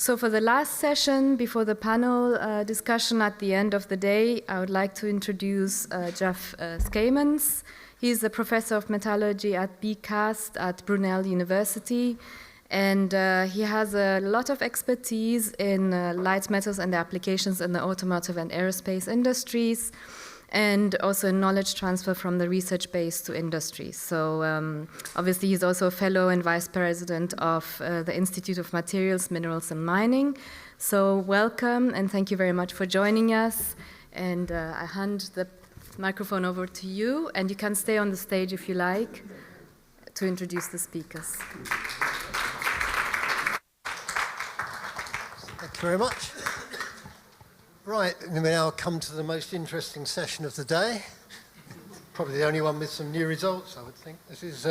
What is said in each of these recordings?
So for the last session, before the panel discussion at the end of the day, I would like to introduce Geoff Scamans. He's a professor of metallurgy at BCAST at Brunel University, and he has a lot of expertise in light metals and their applications in the automotive and aerospace industries, and also knowledge transfer from the research base to industry. So obviously he's also a fellow and vice president of the Institute of Materials, Minerals and Mining. So welcome and thank you very much for joining us. And I hand the microphone over to you, and you can stay on the stage if you like to introduce the speakers. Thank you very much. Right, we now come to the most interesting session of the day. Probably the only one with some new results, I would think. This is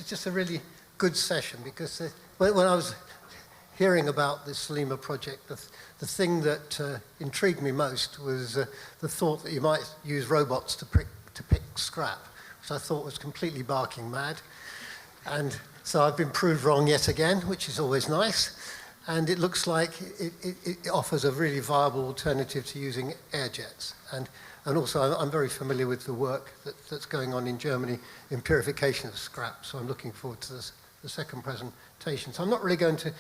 just a really good session because when I was hearing about this SALEMA project, the thing that intrigued me most was the thought that you might use robots to pick scrap, which I thought was completely barking mad. And so I've been proved wrong yet again, which is always nice. And it looks like it offers a really viable alternative to using air jets. And also, I'm very familiar with the work that's going on in Germany in purification of scrap. So I'm looking forward to the second presentation. So I'm not really going to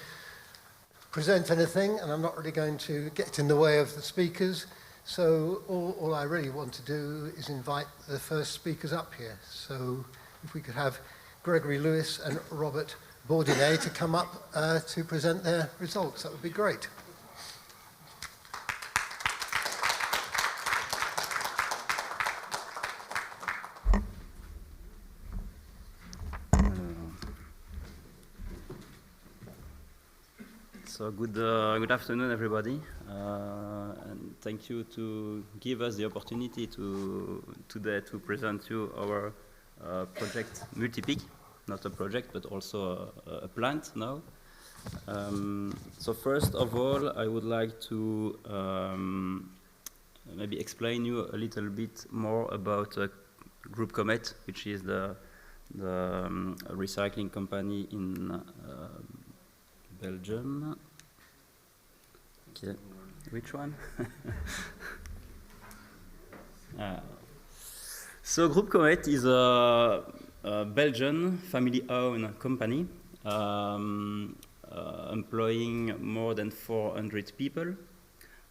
present anything, and I'm not really going to get in the way of the speakers. So all I really want to do is invite the first speakers up here. So if we could have Gregory Lewis and Robert Baudinet to come up to present their results. That would be great. So good afternoon, everybody, and thank you to give us the opportunity today to present you our project Multipick. Not a project, but also a plant now. So first of all, I would like to maybe explain you a little bit more about Groupe COMET, which is the recycling company in Belgium. Okay, which one? So Groupe COMET is a Belgian family-owned company employing more than 400 people.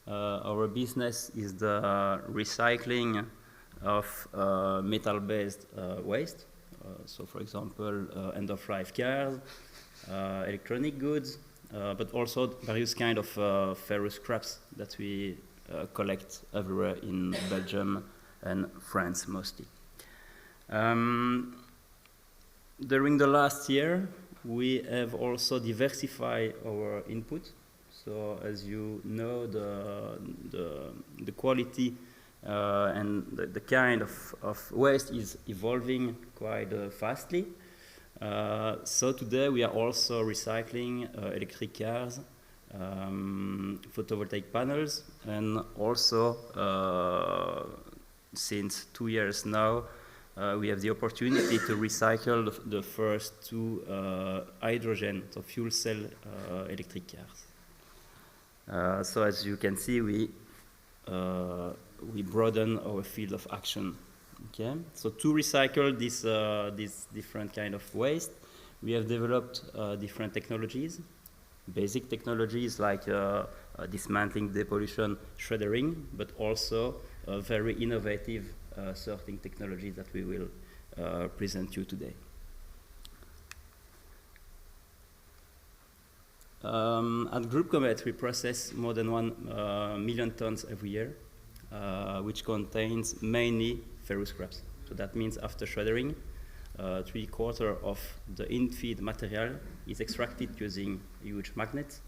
Our business is the recycling of metal-based waste. So, for example, end-of-life cars, electronic goods, but also various kind of ferrous scraps that we collect everywhere in Belgium and France mostly. During the last year, we have also diversified our input. So, as you know, the quality and the kind of waste is evolving quite fastly. So today we are also recycling electric cars, photovoltaic panels, and also since 2 years now, we have the opportunity to recycle the first two hydrogen, so fuel cell electric cars. So as you can see, we broaden our field of action. Okay, so to recycle this different kind of waste, we have developed different technologies, basic technologies like dismantling, depollution, shredding, but also very innovative sorting technology that we will present you today. At Groupe COMET, we process more than 1 million tons every year, which contains mainly ferrous scraps. So that means after shredding, 3/4 of the in-feed material is extracted using huge magnets,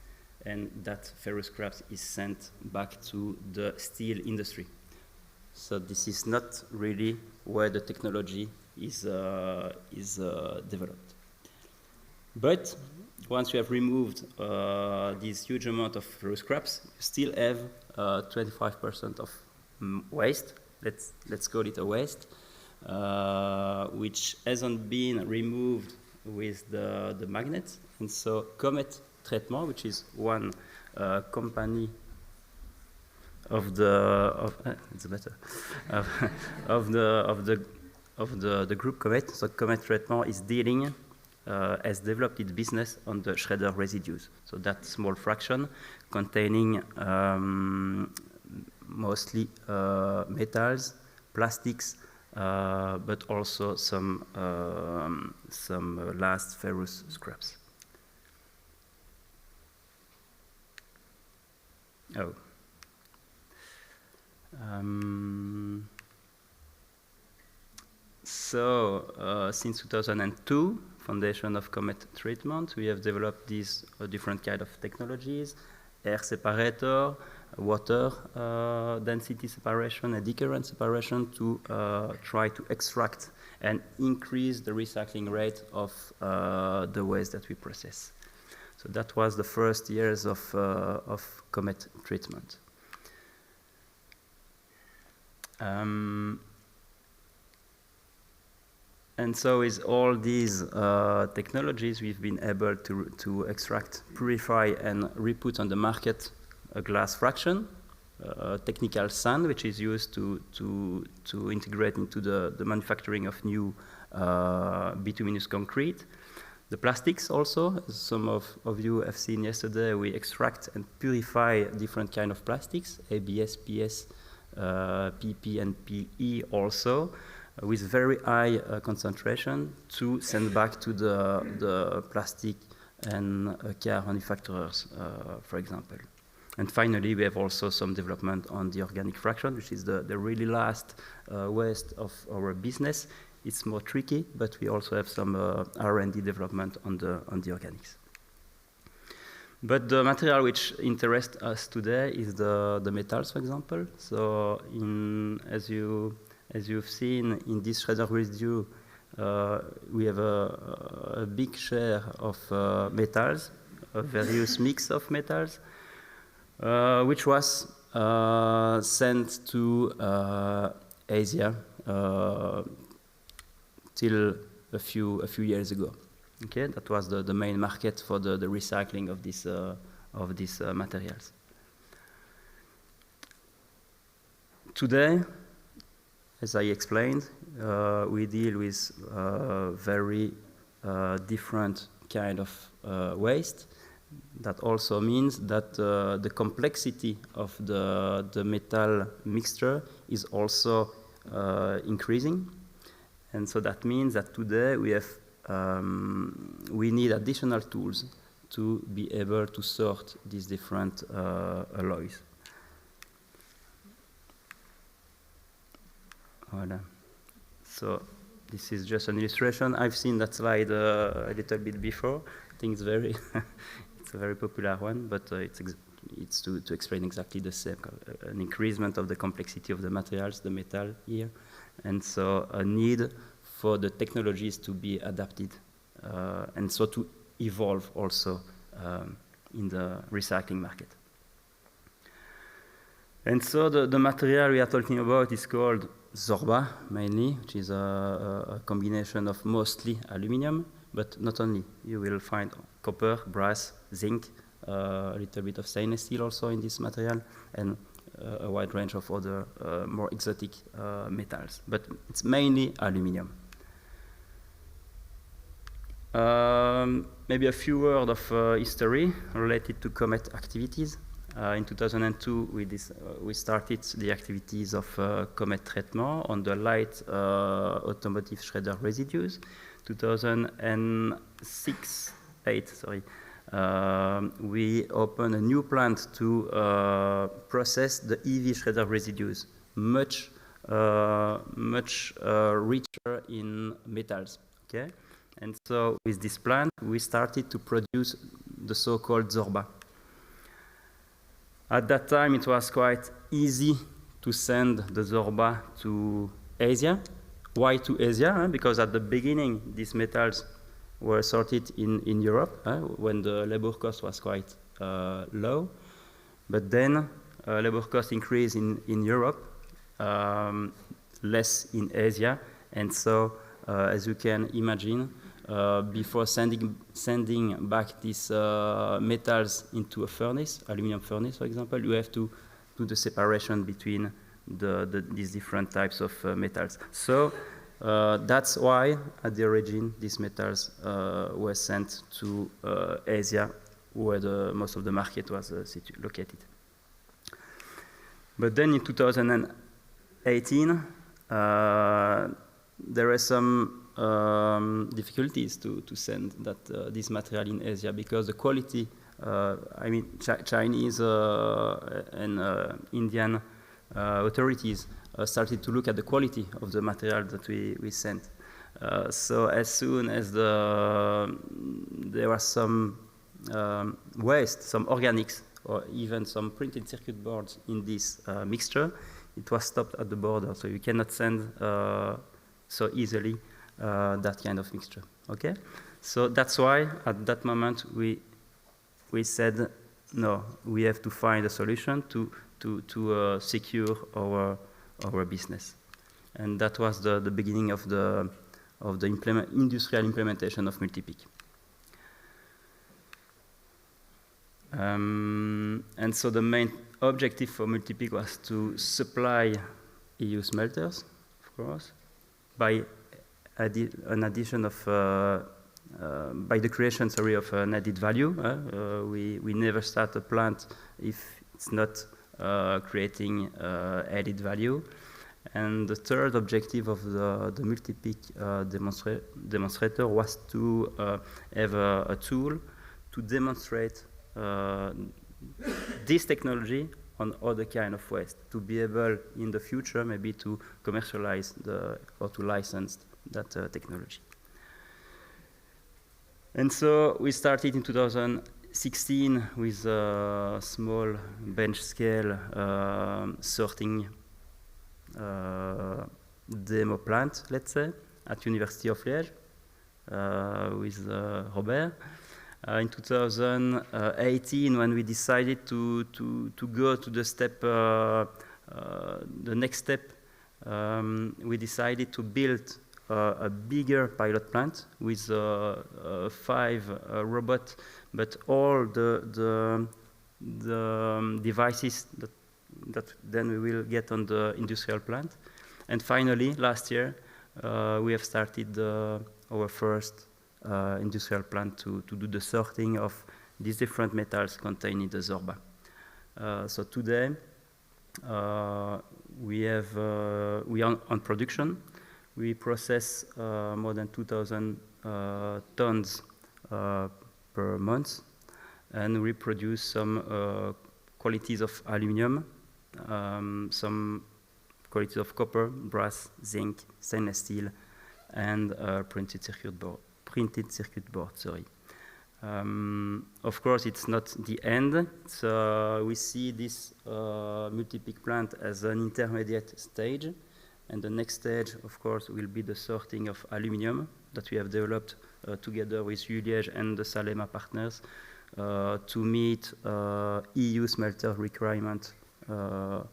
and that ferrous scraps is sent back to the steel industry. So this is not really where the technology is developed. But once you have removed this huge amount of ferrous scraps, you still have 25% of waste. Let's call it a waste, which hasn't been removed with the magnets. And so COMET Traitement, which is one company of the group COMET. So COMET Traitement is dealing, has developed its business on the shredder residues. So that small fraction containing mostly metals, plastics, but also some last ferrous scraps. Oh. Since 2002, foundation of COMET treatment, we have developed these different kind of technologies: air separator, water density separation, and current separation to try to extract and increase the recycling rate of the waste that we process. So that was the first years of COMET treatment. And so with all these technologies, we've been able to extract, purify, and re-put on the market a glass fraction, technical sand, which is used to integrate into the manufacturing of new bituminous concrete. The plastics also, as some of you have seen yesterday, we extract and purify different kind of plastics, ABS, PS, PP, and PE also, with very high concentration to send back to the plastic and car manufacturers, for example. And finally, we have also some development on the organic fraction, which is the really last waste of our business. It's more tricky, but we also have some R&D development on the organics. But the material which interests us today is the metals, for example. So as you've seen in this shredder residue, we have a big share of metals, a various mix of metals, which was sent to Asia till a few years ago. Okay, that was the main market for the recycling of these materials. Today, as I explained, we deal with very different kind of waste. That also means that the complexity of the metal mixture is also increasing. And so that means that today we need additional tools to be able to sort these different alloys. Voilà. So this is just an illustration. I've seen that slide a little bit before. I think it's very, it's a very popular one, but it's to explain exactly the same, an increasement of the complexity of the materials, the metal here, and so a need for the technologies to be adapted, and so to evolve also in the recycling market. And so the material we are talking about is called Zorba, mainly, which is a combination of mostly aluminium, but not only. You will find copper, brass, zinc, a little bit of stainless steel also in this material, and a wide range of other more exotic metals. But it's mainly aluminium. Maybe a few words of history related to COMET activities. In 2002, we started the activities of COMET Traitement on the light automotive shredder residues. 2008, we opened a new plant to process the EV shredder residues, much richer in metals. Okay, and so with this plant, we started to produce the so-called Zorba. At that time, it was quite easy to send the Zorba to Asia. Why to Asia? Because at the beginning, these metals were sorted in Europe when the labor cost was quite low. But then labor cost increased in Europe, less in Asia. And so, as you can imagine, before sending back these metals into a furnace, aluminum furnace, for example, you have to do the separation between these different types of metals. So that's why, at the origin, these metals were sent to Asia, where most of the market was located. But then in 2018, there were some difficulties to send this material in Asia, because the quality, Chinese and Indian authorities started to look at the quality of the material that we sent. So as soon as there was some waste, some organics, or even some printed circuit boards in this mixture, it was stopped at the border. So you cannot send so easily that kind of mixture. Okay, so that's why at that moment we said no, we have to find a solution to secure our business, and that was the beginning of the industrial implementation of Multipick. And so the main objective for Multipick was to supply EU smelters, of course, by an addition of by the creation, of an added value. We never start a plant if it's not creating added value. And the third objective of the Multipick demonstrator was to have a tool to demonstrate this technology on other kind of waste, to be able in the future maybe to commercialize or to license that technology. And so we started in 2016 with a small bench scale sorting demo plant, let's say, at University of Liège with Robert. In 2018, when we decided to go to the step, the next step, we decided to build a bigger pilot plant with 5 robots, but all the devices that then we will get on the industrial plant. And finally, last year, we have started our first industrial plant to do the sorting of these different metals contained in the Zorba. So today, we are on production. We process more than 2,000 tons per month, and we produce some qualities of aluminium, some qualities of copper, brass, zinc, stainless steel, and printed circuit board. Of course, it's not the end. So we see this Multipick plant as an intermediate stage. And the next stage, of course, will be the sorting of aluminium that we have developed together with Liège and the SALEMA partners to meet EU smelter requirement to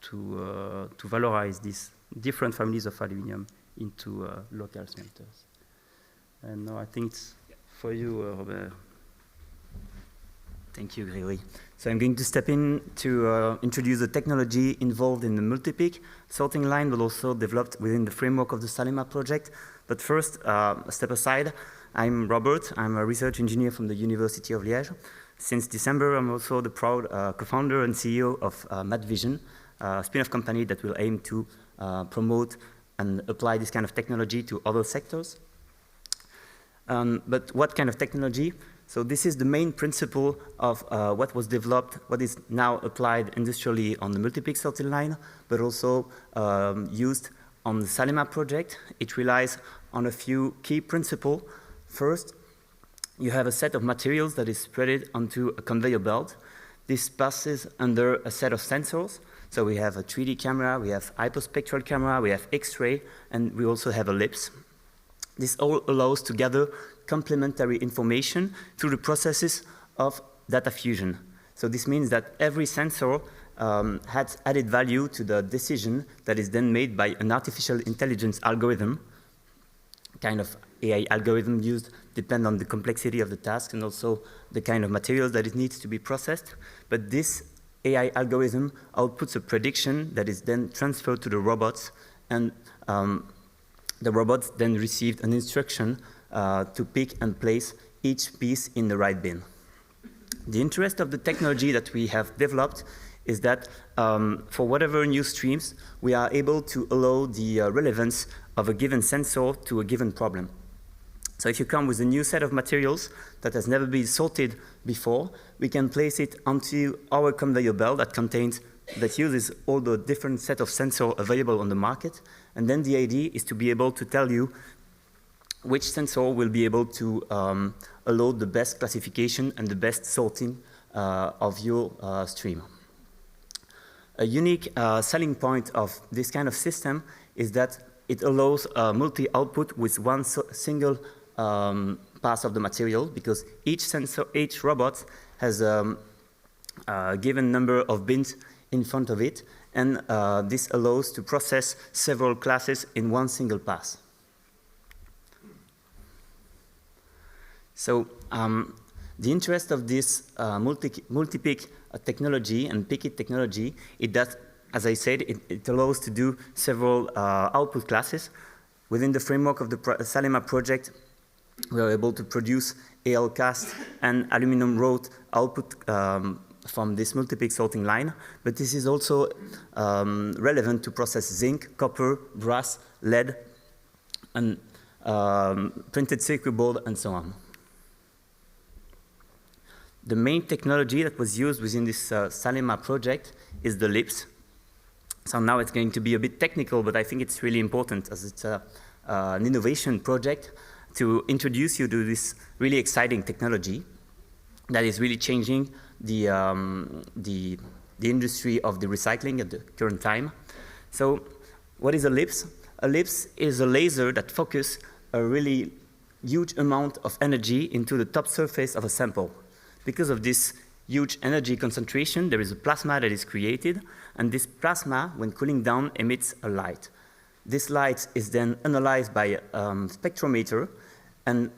valorize these different families of aluminium into local smelters. And now I think it's for you, Robert. Thank you, Gregory. So I'm going to step in to introduce the technology involved in the Multipick sorting line, but also developed within the framework of the SALEMA project. But first, a step aside, I'm Robert. I'm a research engineer from the University of Liège. Since December, I'm also the proud co-founder and CEO of MatVision, a spin-off company that will aim to promote and apply this kind of technology to other sectors. But what kind of technology? So this is the main principle of what was developed, what is now applied industrially on the Multipick sorting line, but also used on the SALEMA project. It relies on a few key principles. First, you have a set of materials that is spread onto a conveyor belt. This passes under a set of sensors. So we have a 3D camera, we have hyperspectral camera, we have X-ray, and we also have ellipse. This all allows to gather complementary information through the processes of data fusion. So this means that every sensor has added value to the decision that is then made by an artificial intelligence algorithm kind of AI algorithm used depend on the complexity of the task and also the kind of materials that it needs to be processed. But this AI algorithm outputs a prediction that is then transferred to the robots, and the robots then received an instruction to pick and place each piece in the right bin. The interest of the technology that we have developed is that for whatever new streams, we are able to allow the relevance of a given sensor to a given problem. So if you come with a new set of materials that has never been sorted before, we can place it onto our conveyor belt that uses all the different set of sensors available on the market. And then the idea is to be able to tell you which sensor will be able to allow the best classification and the best sorting of your stream. A unique selling point of this kind of system is that it allows multi-output with one single pass of the material, because each robot has a given number of bins in front of it, and this allows to process several classes in one single pass. So the interest of this multi-pick technology and pick-it technology is that, as I said, it allows to do several output classes. Within the framework of the SALEMA project, we are able to produce AL cast and aluminum wrought output from this multi-pick sorting line, but this is also relevant to process zinc, copper, brass, lead, and printed circuit board, and so on. The main technology that was used within this SALEMA project is the LIPS. So now it's going to be a bit technical, but I think it's really important, as it's an innovation project, to introduce you to this really exciting technology that is really changing the industry of the recycling at the current time. So what is a LIPS? A LIPS is a laser that focuses a really huge amount of energy into the top surface of a sample. Because of this huge energy concentration, there is a plasma that is created, and this plasma, when cooling down, emits a light. This light is then analyzed by a spectrometer, and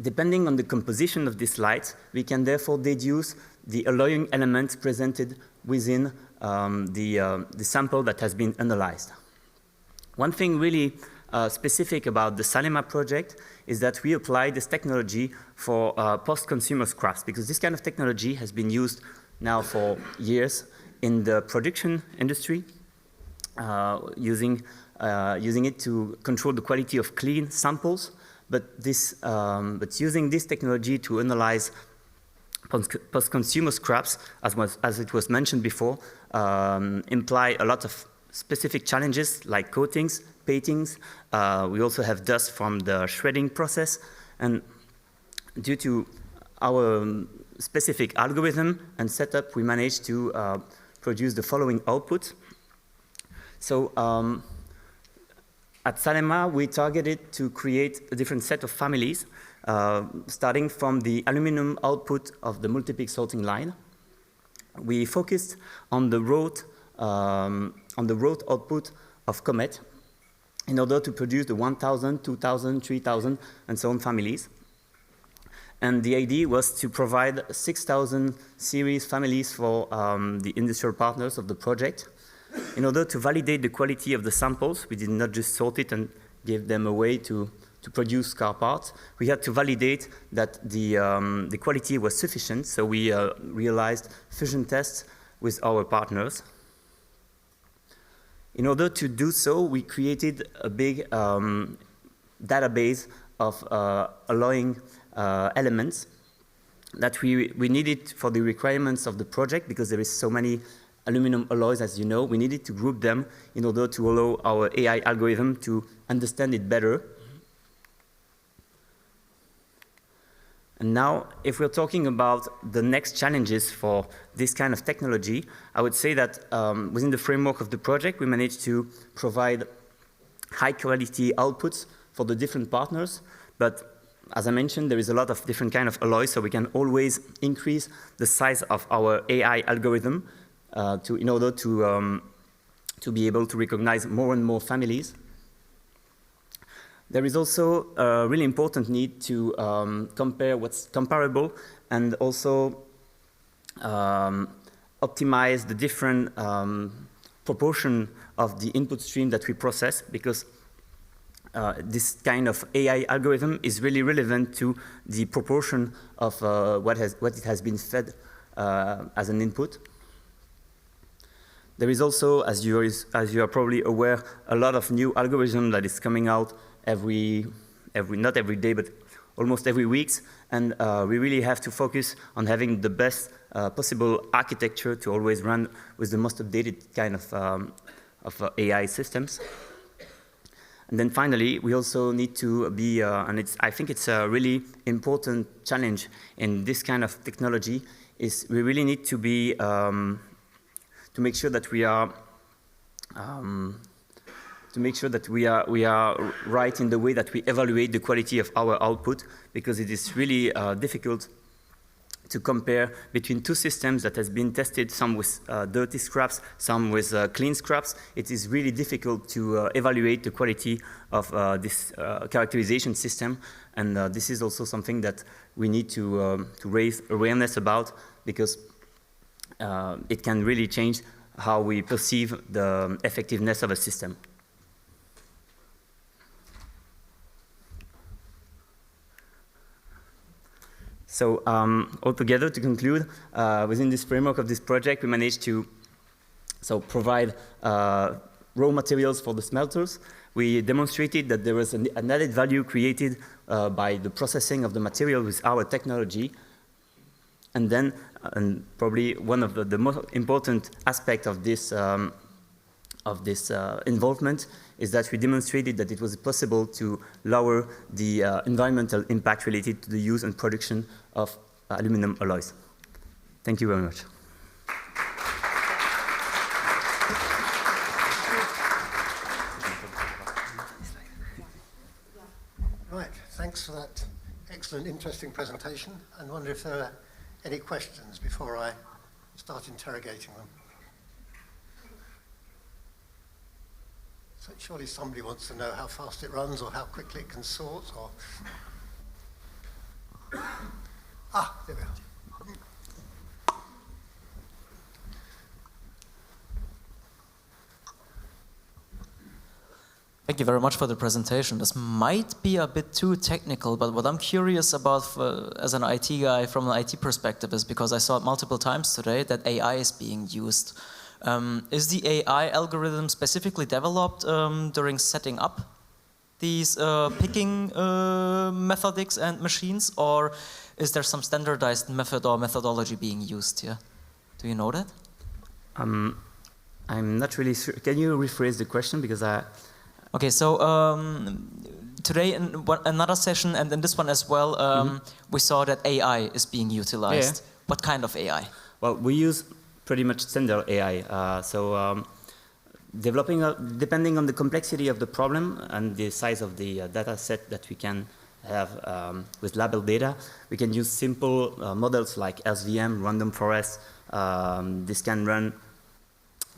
depending on the composition of this light, we can therefore deduce the alloying elements presented within the sample that has been analyzed. One thing really specific about the SALEMA project is that we apply this technology for post-consumer scraps, because this kind of technology has been used now for years in the production industry, using it to control the quality of clean samples, but using this technology to analyze post-consumer scraps, as it was mentioned before, imply a lot of specific challenges like coatings, paintings. We also have dust from the shredding process, and due to our specific algorithm and setup, we managed to produce the following output. So at SALEMA, we targeted to create a different set of families, starting from the aluminum output of the multi-pick sorting line. We focused on the wrought output of COMET in order to produce the 1,000, 2,000, 3,000, and so on families. And the idea was to provide 6,000 series families for the industrial partners of the project. In order to validate the quality of the samples, we did not just sort it and give them away to produce car parts. We had to validate that the quality was sufficient, so we realized fusion tests with our partners. In order to do so, we created a big database of alloying elements that we needed for the requirements of the project, because there is so many aluminum alloys, as you know. We needed to group them in order to allow our AI algorithm to understand it better. And now, if we're talking about the next challenges for this kind of technology, I would say that within the framework of the project, we managed to provide high-quality outputs for the different partners. But as I mentioned, there is a lot of different kind of alloys, so we can always increase the size of our AI algorithm in order to be able to recognize more and more families. There is also a really important need to compare what's comparable and also optimize the different proportion of the input stream that we process, because this kind of AI algorithm is really relevant to the proportion of what it has been fed as an input. There is also, as you are probably aware, a lot of new algorithm that is coming out not every day, but almost every week, and we really have to focus on having the best possible architecture to always run with the most updated kind of AI systems. And then finally, we also need to be, I think it's a really important challenge in this kind of technology, is we really need to be, to make sure that we are right in the way that we evaluate the quality of our output, because it is really difficult to compare between two systems that has been tested, some with dirty scraps, some with clean scraps. It is really difficult to evaluate the quality of this characterization system, and this is also something that we need to raise awareness about, because it can really change how we perceive the effectiveness of a system. So altogether, to conclude, within this framework of this project, we managed to provide raw materials for the smelters. We demonstrated that there was an added value created by the processing of the material with our technology. And then, and probably one of the most important aspects of this involvement is that we demonstrated that it was possible to lower the environmental impact related to the use and production of aluminum alloys. Thank you very much. Right, thanks for that excellent, interesting presentation. I wonder if there are any questions before I start interrogating them. So surely somebody wants to know how fast it runs or how quickly it can sort, or... there we are. Thank you very much for the presentation. This might be a bit too technical, but what I'm curious about as an IT guy from an IT perspective is, because I saw it multiple times today, that AI is being used. Is the AI algorithm specifically developed during setting up these picking methodics and machines, or is there some standardized method or methodology being used here? Do you know that? I'm not really sure. Can you rephrase the question, because I... Okay, so today in another session, and in this one as well, we saw that AI is being utilized. Yeah. What kind of AI? Well, we use pretty much standard AI. Developing, depending on the complexity of the problem and the size of the data set that we can have with label data, we can use simple models like SVM, random forest. This can run.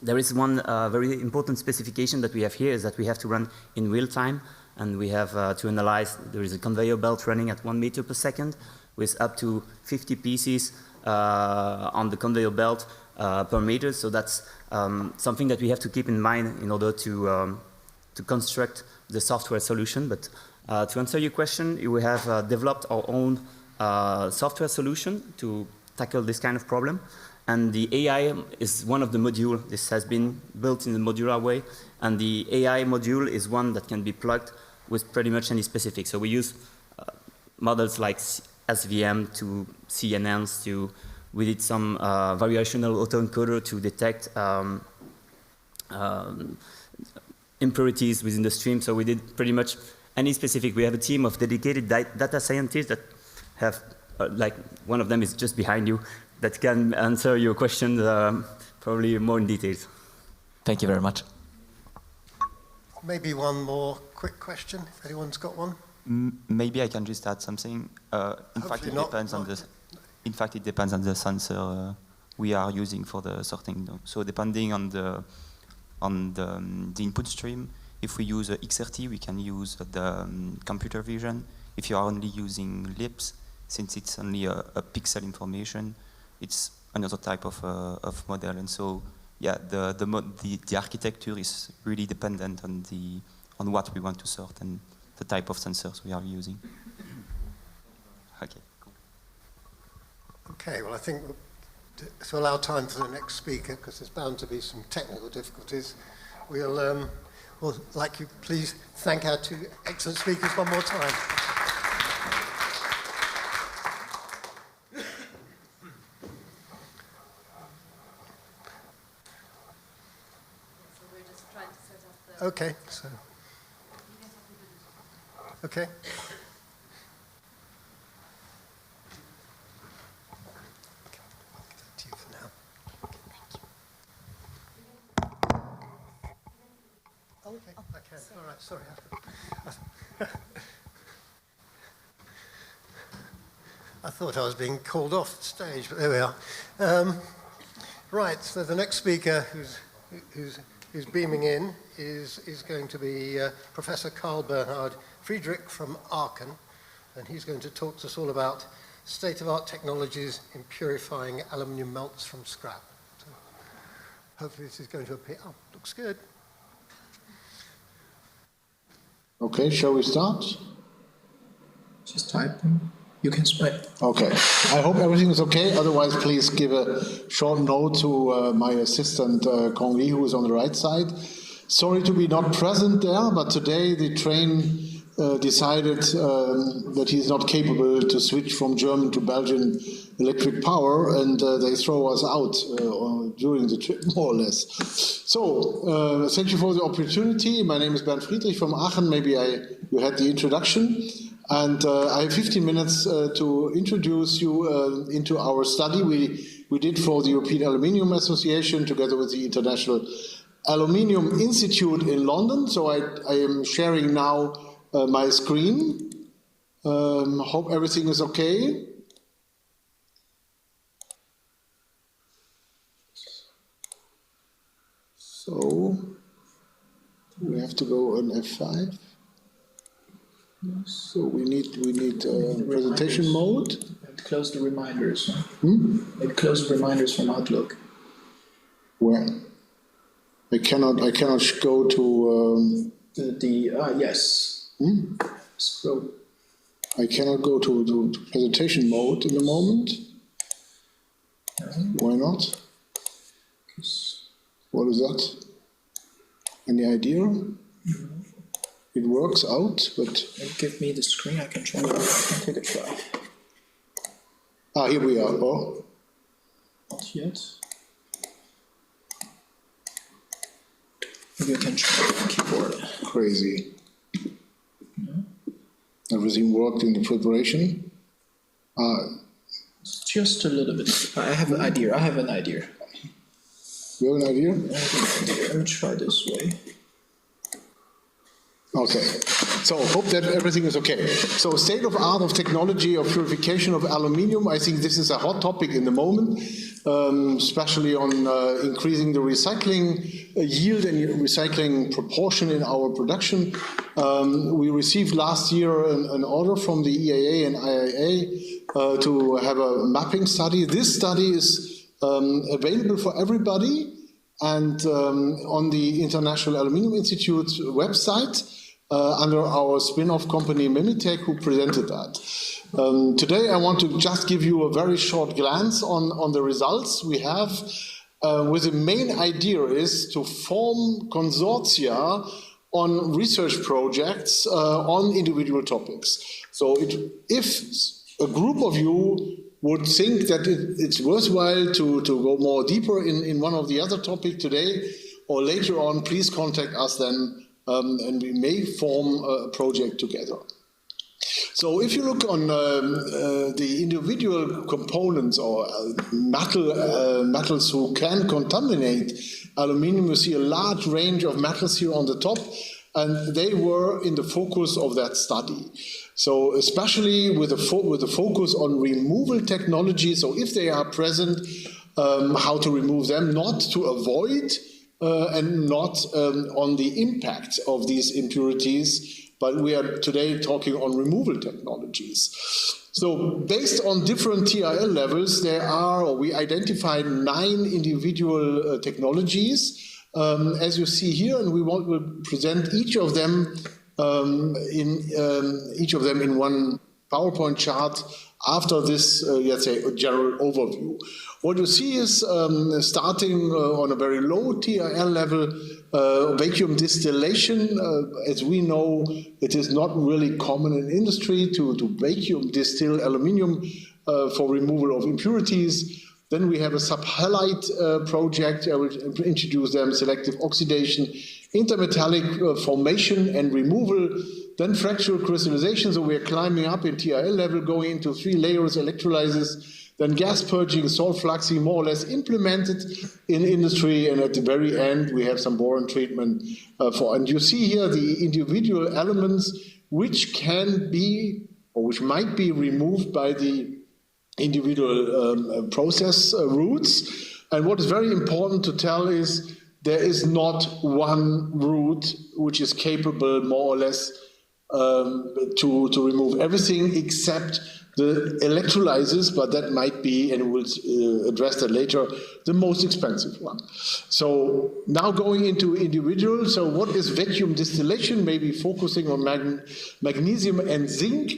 There is one very important specification that we have here, is that we have to run in real time, and we have to analyze. There is a conveyor belt running at 1 meter per second with up to 50 pieces on the conveyor belt per meter. So that's something that we have to keep in mind in order to construct the software solution. But to answer your question, we have developed our own software solution to tackle this kind of problem. And the AI is one of the modules. This has been built in a modular way. And the AI module is one that can be plugged with pretty much any specific. So we use models like SVM to CNNs to... We did some variational autoencoder to detect impurities within the stream. So we did pretty much any specific. We have a team of dedicated data scientists that have, like one of them is just behind you, that can answer your question probably more in details. Thank you very much. Maybe one more quick question, if anyone's got one. Maybe I can just add something. In fact, it depends on the... In fact, it depends on the sensor we are using for the sorting. So depending on the input stream, If we use XRT, we can use the computer vision. If you are only using lips, since it's only a pixel information, it's another type of model. And so, yeah, the architecture is really dependent on what we want to sort and the type of sensors we are using. Okay, cool. Okay, well, I think to allow time for the next speaker, because there's bound to be some technical difficulties, we'll like you please thank our two excellent speakers one more time. So we're just trying to set up the... Okay, so... Okay. Okay, I can. All right, sorry. I thought I was being called off the stage, but there we are. Right, so the next speaker who's beaming in is going to be Professor Karl Bernhard Friedrich from Aachen, and he's going to talk to us all about state-of-art technologies in purifying aluminium melts from scrap. So hopefully this is going to appear. Oh, looks good. Okay, shall we start? Just typing. You can spread. Okay. I hope everything is okay. Otherwise, please give a short note to my assistant, Kong Lee, who is on the right side. Sorry to be not present there, but today the train decided that he's not capable to switch from German to Belgian electric power, and they throw us out during the trip, more or less. So, thank you for the opportunity. My name is Bernd Friedrich from Aachen. Maybe you had the introduction. And I have 15 minutes to introduce you into our study we did for the European Aluminium Association together with the International Aluminium Institute in London. So I am sharing now my screen. Hope everything is okay. So we have to go on F5. So we need presentation mode. And close the reminders. And close the reminders from Outlook. Where? I cannot go to yes. Scroll. I cannot go to presentation mode in the moment. Why not? What is that? Any idea? It works out, but... Give me the screen, I can try. I can take a try. Ah, here we are. Oh. Not yet. Maybe I can try the keyboard. Crazy. Everything worked in the preparation. Just a little bit. I have an idea. You have an idea? Let me try this way. Okay, so hope that everything is okay. So state of art of technology of purification of aluminium, I think this is a hot topic in the moment, especially on increasing the recycling yield and recycling proportion in our production. We received last year an order from the EAA and IAA to have a mapping study. This study is available for everybody and on the International Aluminium Institute's website under our spin-off company Multipick, who presented that. Today I want to just give you a very short glance on the results we have, with the main idea is to form consortia on research projects on individual topics. So if a group of you would think that it's worthwhile to go more deeper in one of the other topics today or later on, please contact us then, and we may form a project together. So if you look on the individual components or metals who can contaminate aluminium, you see a large range of metals here on the top, and they were in the focus of that study. So especially with the focus on removal technology, so if they are present, how to remove them, not to avoid and not on the impact of these impurities, but we are today talking on removal technologies. So based on different TRL levels, we identified 9 individual technologies, as you see here, and we'll present each of them in one PowerPoint chart after this, let's say, general overview. What you see is starting on a very low TRL level, vacuum distillation. As we know, it is not really common in industry to vacuum distill aluminium for removal of impurities. Then we have a subhalide project. I will introduce them: selective oxidation, intermetallic formation and removal, then fractional crystallization. So we are climbing up in TRL level, going into 3 layers, electrolysis, then gas purging, salt fluxing, more or less implemented in industry. And at the very end, we have some boron treatment and you see here the individual elements which can be, or which might be removed by the individual process routes. And what is very important to tell is there is not one route which is capable, more or less, to remove everything except the electrolysis, but that might be, and we'll address that later, the most expensive one. So now going into individual, so what is vacuum distillation? Maybe focusing on magnesium and zinc.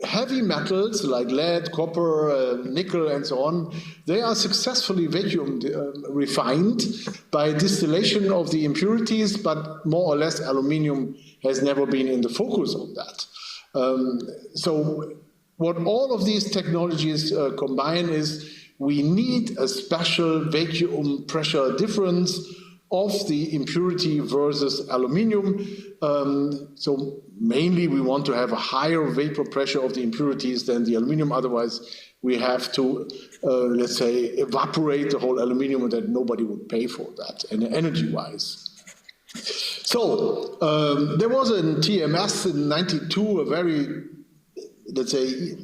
Heavy metals like lead, copper, nickel, and so on, they are successfully vacuum refined by distillation of the impurities, but more or less aluminium has never been in the focus of that. So what all of these technologies combine is we need a special vacuum pressure difference of the impurity versus aluminium. So mainly we want to have a higher vapor pressure of the impurities than the aluminium, otherwise we have to, let's say, evaporate the whole aluminium, and that nobody would pay for that, and energy-wise. So there was a TMS in '92, a very, let's say,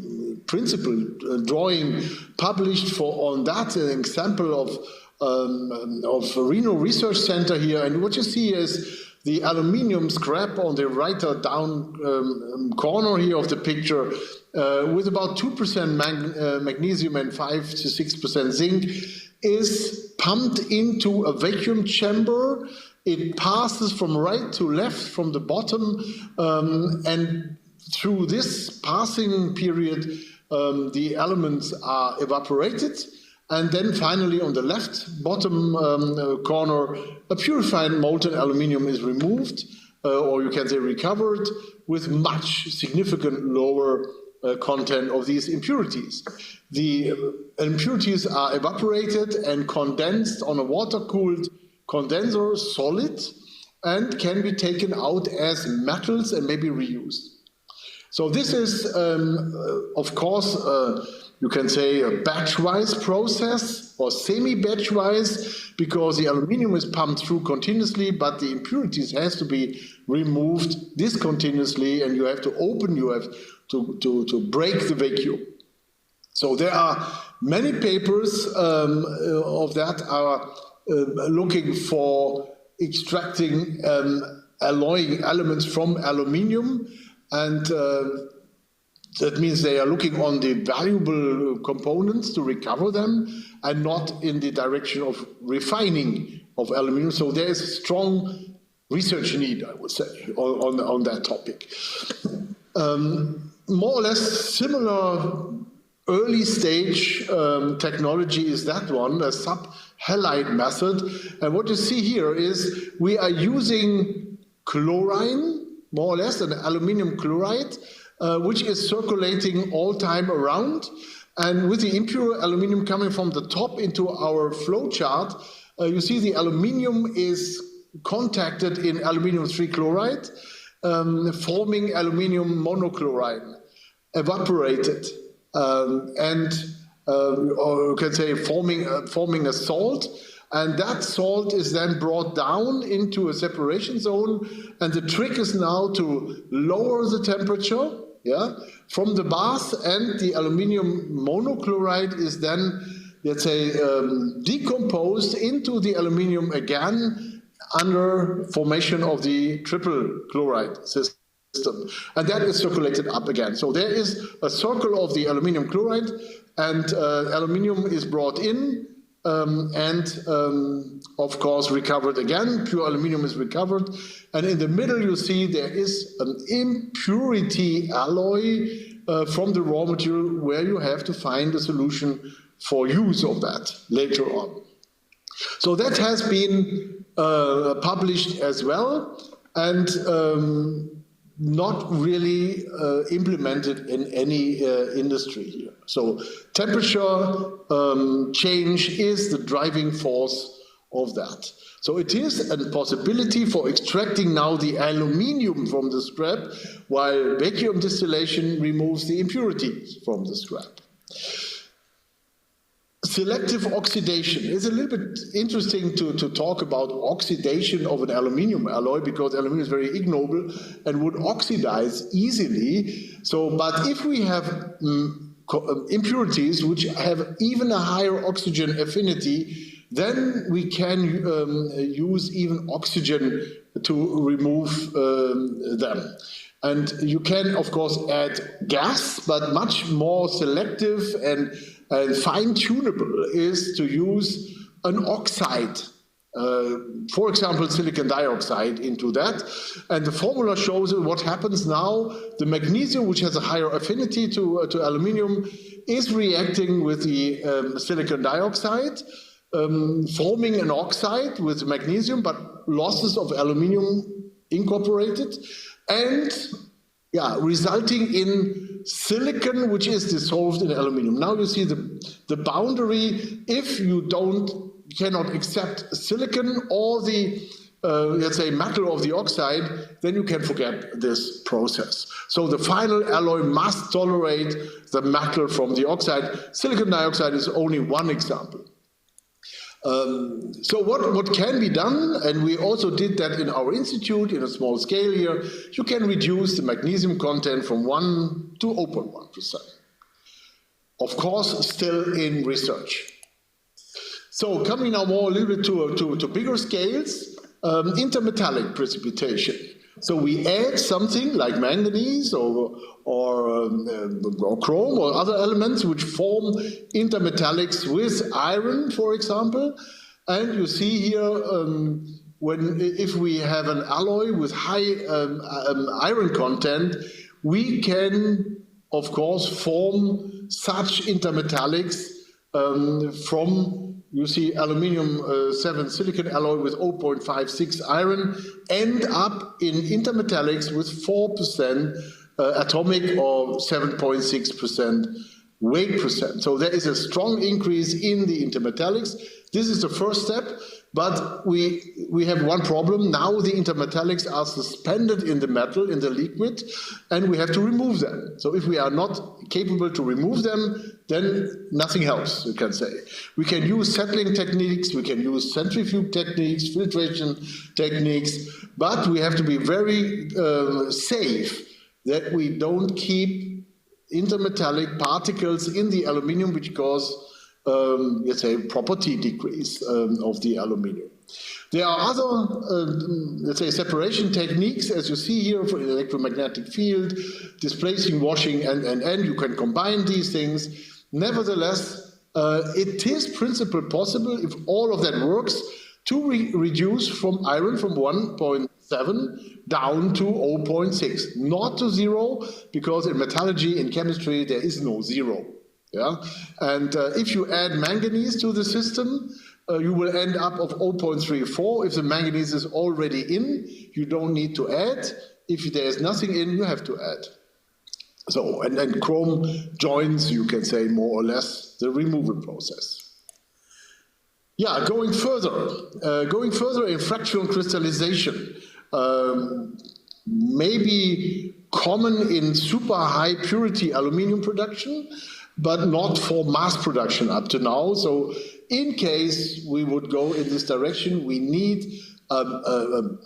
principle drawing published on that, an example of Reno Research Center here. And what you see is the aluminium scrap on the right down corner here of the picture, with about 2% magnesium and 5 to 6% zinc, is pumped into a vacuum chamber. It passes from right to left from the bottom, and through this passing period, the elements are evaporated. And then finally on the left bottom corner, a purified molten aluminium is removed, or you can say recovered, with much significant lower content of these impurities. The impurities are evaporated and condensed on a water-cooled condenser, solid, and can be taken out as metals and maybe reused. So this is, of course, you can say a batch-wise process or semi-batch-wise, because the aluminium is pumped through continuously, but the impurities has to be removed discontinuously, and you have to open, you have to break the vacuum. So there are many papers of that are looking for extracting alloying elements from aluminium, and that means they are looking on the valuable components to recover them and not in the direction of refining of aluminium. So there is a strong research need, I would say, on that topic. More or less similar early stage technology is that one, a sub-halide method. And what you see here is we are using chlorine, more or less, an aluminium chloride, which is circulating all time around. And with the impure aluminium coming from the top into our flow chart, you see the aluminium is contacted in aluminium 3 chloride, forming aluminium monochloride, evaporated, and or you can say forming a salt. And that salt is then brought down into a separation zone, and the trick is now to lower the temperature, from the bath, and the aluminium monochloride is then let's say, decomposed into the aluminium again under formation of the triple chloride system. And that is circulated up again. So there is a circle of the aluminium chloride, and aluminium is brought in and of course recovered again. Pure aluminium is recovered. And in the middle you see there is an impurity alloy from the raw material where you have to find a solution for use of that later on. So that has been published as well, and not really implemented in any industry here. So temperature change is the driving force of that. So it is a possibility for extracting now the aluminium from the scrap, while vacuum distillation removes the impurities from the scrap. Selective oxidation is a little bit interesting to talk about oxidation of an aluminium alloy, because aluminium is very ignoble and would oxidize easily. So, but if we have impurities which have even a higher oxygen affinity, then we can use even oxygen to remove them. And you can, of course, add gas, but much more selective and fine-tunable is to use an oxide, for example, silicon dioxide into that. And the formula shows what happens now. The magnesium, which has a higher affinity to aluminium, is reacting with the silicon dioxide, forming an oxide with magnesium, but losses of aluminium incorporated, and resulting in silicon, which is dissolved in aluminium. Now you see the boundary. If you cannot accept silicon or the let's say metal of the oxide, then you can forget this process. So the final alloy must tolerate the metal from the oxide. Silicon dioxide is only one example. So what can be done, and we also did that in our institute in a small scale here, you can reduce the magnesium content from 1 to 0.1%. Of course, still in research. So coming now more a little bit to bigger scales, intermetallic precipitation. So we add something like manganese or chrome or other elements which form intermetallics with iron, for example. And you see here, if we have an alloy with high iron content, we can, of course, form such intermetallics from, you see, aluminium 7 silicon alloy with 0.56 iron, end up in intermetallics with 4% atomic or 7.6% weight percent. So there is a strong increase in the intermetallics. This is the first step, but we have one problem. Now the intermetallics are suspended in the metal, in the liquid, and we have to remove them. So if we are not capable to remove them, then nothing helps, you can say. We can use settling techniques, we can use centrifuge techniques, filtration techniques, but we have to be very safe that we don't keep intermetallic particles in the aluminium which cause, let's say, property decrease of the aluminium. There are other, let's say, separation techniques, as you see here, for electromagnetic field, displacing, washing, and you can combine these things. Nevertheless, it is principally possible, if all of that works, to reduce from iron from 1.7 down to 0.6, not to 0, because in metallurgy, in chemistry, there is no 0. Yeah, and if you add manganese to the system, you will end up of 0.34. If the manganese is already in, you don't need to add. If there is nothing in, you have to add. So, and then chrome joins, you can say, more or less the removal process. Yeah, going further in fractional crystallization, maybe common in super high purity aluminium production, but not for mass production up to now. So in case we would go in this direction, we need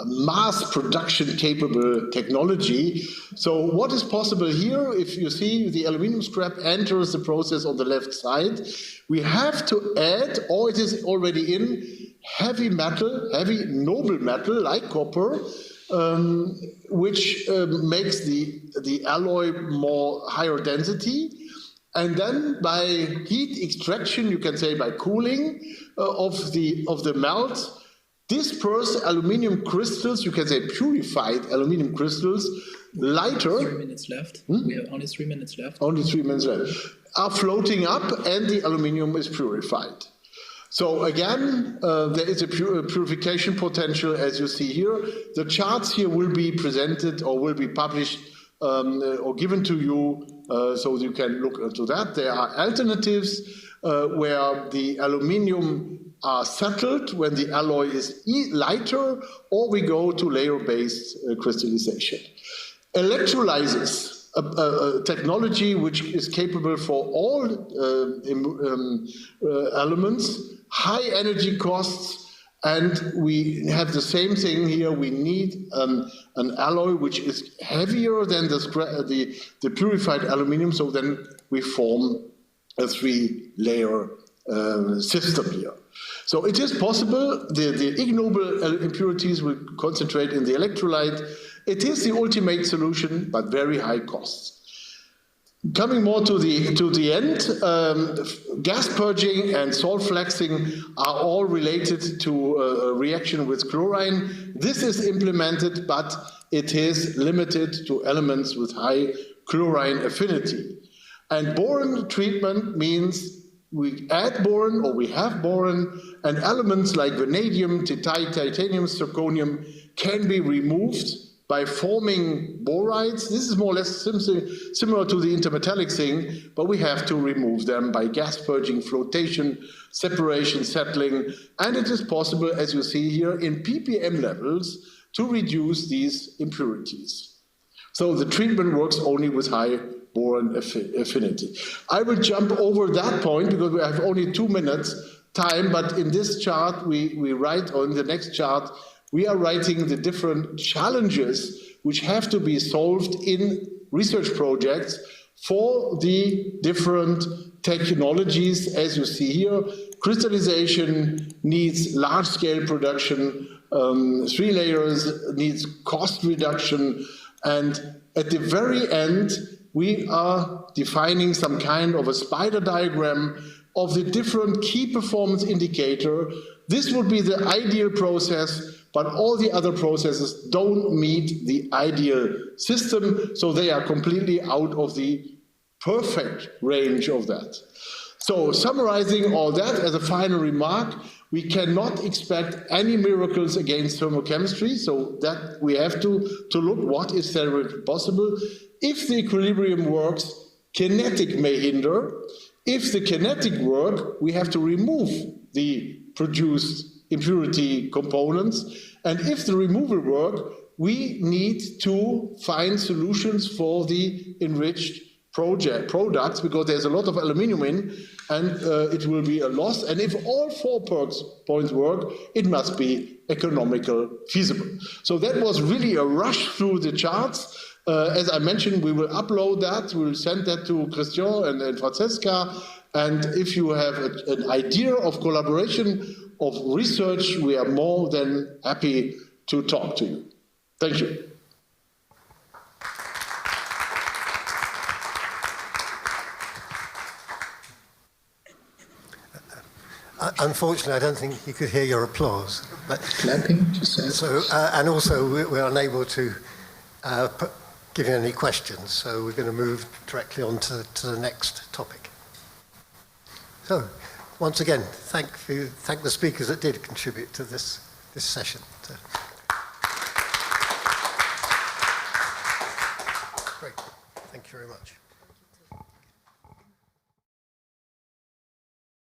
mass production capable technology. So what is possible here, if you see the aluminium scrap enters the process on the left side, we have to add, or it is already in, heavy metal, heavy noble metal like copper, which makes the alloy more higher density. And then by heat extraction, you can say by cooling of the melt, disperse aluminium crystals, you can say purified aluminium crystals, lighter. 3 minutes left. We have only 3 minutes left. Only 3 minutes left. Are floating up and the aluminium is purified. So again, there is a purification potential as you see here. The charts here will be presented or will be published or given to you so you can look into that. There are alternatives where the aluminium are settled when the alloy is lighter, or we go to layer-based crystallization. Electrolysis, a technology which is capable for all elements, high energy costs, and we have the same thing here. We need an alloy which is heavier than the purified aluminium, so then we form a 3-layer system here. So it is possible. The ignoble impurities will concentrate in the electrolyte. It is the ultimate solution, but very high costs. Coming more to the end, gas purging and salt flexing are all related to a reaction with chlorine. This is implemented, but it is limited to elements with high chlorine affinity. And boron treatment means we add boron, or we have boron, and elements like vanadium, titanium, zirconium can be removed by forming borides. This is more or less similar to the intermetallic thing, but we have to remove them by gas purging, flotation, separation, settling, and it is possible, as you see here, in ppm levels to reduce these impurities. So the treatment works only with high boron affinity. I will jump over that point because we have only 2 minutes time, but in this chart we write, on the next chart, we are writing the different challenges which have to be solved in research projects for the different technologies. As you see here, crystallization needs large-scale production, 3 layers needs cost reduction, and at the very end, we are defining some kind of a spider diagram of the different key performance indicator. This would be the ideal process, but all the other processes don't meet the ideal system, so they are completely out of the perfect range of that. So summarizing all that as a final remark, we cannot expect any miracles against thermochemistry, so that we have to look what is theoretically possible. If the equilibrium works, kinetic may hinder. If the kinetic work, we have to remove the produced impurity components. And if the removal work, we need to find solutions for the enriched products, because there's a lot of aluminium in, and it will be a loss. And if all 4 points work, it must be economical feasible. So that was really a rush through the charts. As I mentioned, we will upload that. We'll send that to Christian and Francesca. And if you have an idea of collaboration, of research, we are more than happy to talk to you. Thank you. Unfortunately, I don't think you could hear your applause. But Clapping, just says. so, and also, we're unable to give you any questions, so we're going to move directly on to the next topic. So, once again, thank the speakers that did contribute to this session. So. Great. Thank you very much.